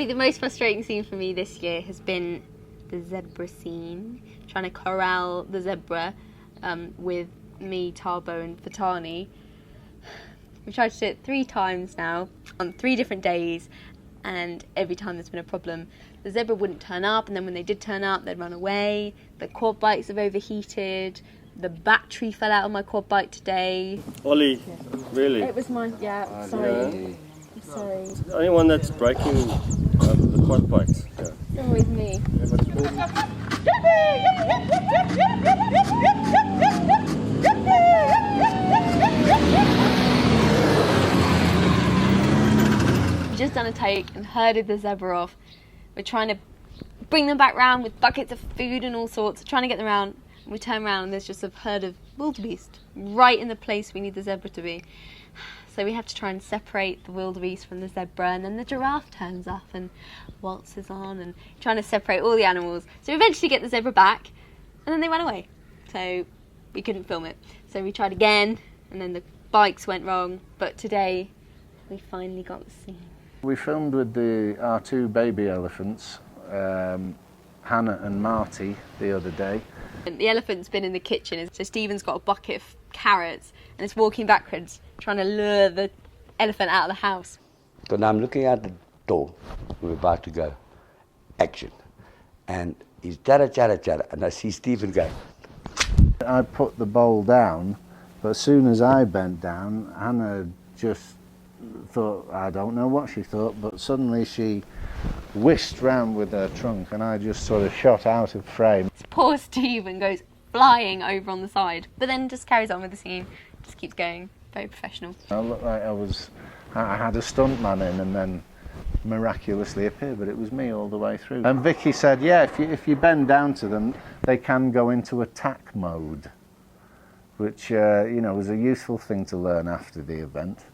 Probably the most frustrating scene for me this year has been the zebra scene. Trying to corral the zebra with me, Tarbo and Fatani. We tried to do it 3 times now, on 3 different days, and every time there's been a problem. The zebra wouldn't turn up, and then when they did turn up, they'd run away. The quad bikes have overheated. The battery fell out of my quad bike today. Ollie, really? It was mine, yeah, sorry. Yeah. I'm sorry. The only one that's breaking the quad bikes. Yeah. It's always me. Yeah, but it's all... We've just done a take and herded the zebra off. We're trying to bring them back round with buckets of food and all sorts, trying to get them around. We turn around and there's just a herd of wildebeest right in the place we need the zebra to be. So we have to try and separate the wildebeest from the zebra, and then the giraffe turns up and waltzes on and trying to separate all the animals. So we eventually get the zebra back, and then they ran away. So we couldn't film it. So we tried again, and then the bikes went wrong. But today we finally got the scene. We filmed with our 2 baby elephants, Hannah and Marty, the other day. And the elephant's been in the kitchen, so Stephen's got a bucket of carrots and it's walking backwards, trying to lure the elephant out of the house. So now I'm looking out the door, we're about to go, action. And he's chatter, chatter, chatter, and I see Stephen go. I put the bowl down, but as soon as I bent down, Hannah just thought, I don't know what she thought, but suddenly she whisked round with her trunk and I just sort of shot out of frame. Poor Stephen goes flying over on the side, but then just carries on with the scene, just keeps going, very professional. I looked like I had a stuntman in and then miraculously appeared, but it was me all the way through. And Vicky said, yeah, if you bend down to them, they can go into attack mode, which, you know, was a useful thing to learn after the event.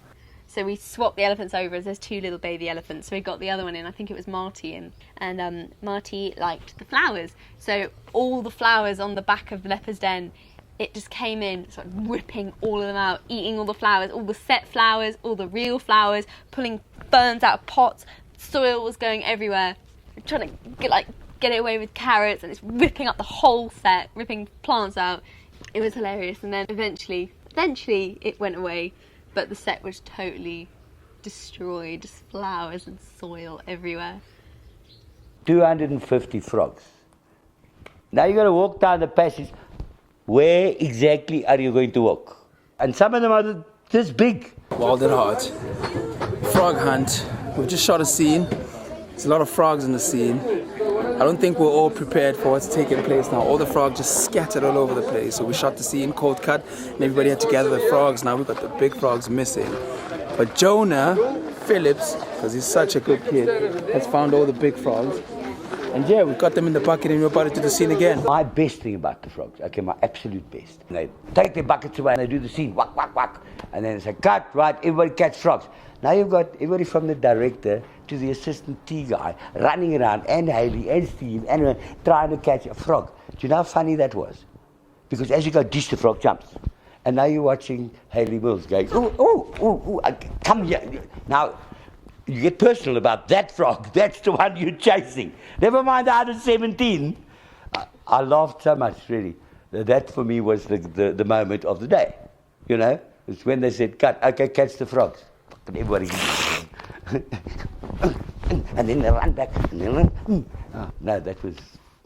So we swapped the elephants over, as there's 2 little baby elephants, so we got the other one in, I think it was Marty in, and Marty liked the flowers, so all the flowers on the back of the leopard's den, it just came in, sort of ripping all of them out, eating all the flowers, all the set flowers, all the real flowers, pulling ferns out of pots, soil was going everywhere, trying to get it away with carrots, and it's ripping up the whole set, ripping plants out. It was hilarious, and then eventually it went away. But the set was totally destroyed, just flowers and soil everywhere. 250 frogs. Now you're going to walk down the passage. Where exactly are you going to walk? And some of them are this big. Wild at Heart. Frog hunt. We've just shot a scene. There's a lot of frogs in the scene. I don't think we're all prepared for what's taking place now. All the frogs just scattered all over the place. So we shot the scene, cold cut, and everybody had to gather the frogs. Now we've got the big frogs missing. But Jonah Phillips, because he's such a good kid, has found all the big frogs. And yeah, we've got them in the bucket and we're about to do the scene again. My best thing about the frogs, okay, my absolute best. They take their buckets away and they do the scene, whack, whack, whack. And then they say, cut, right, everybody catch frogs. Now you've got everybody from the director to the assistant tea guy running around, and Haley and Steve, and trying to catch a frog. Do you know how funny that was? Because as you go, dish, the frog jumps. And now you're watching Haley Mills going, ooh, ooh, ooh, ooh, come here. Now, you get personal about that frog. That's the one you're chasing. Never mind the 117. I laughed so much, really. That, for me, was the moment of the day. You know? It's when they said, cut, okay, catch the frogs. And everybody... and then they run back. Oh, no, that was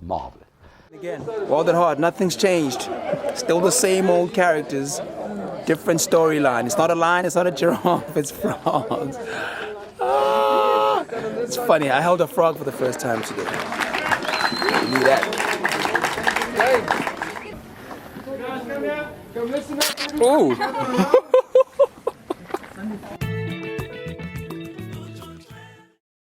marvelous. Again, Wild at Heart, nothing's changed. Still the same old characters, different storyline. It's not a lion, it's not a giraffe, it's frogs. Ah, it's funny, I held a frog for the first time today. You knew that. Ooh.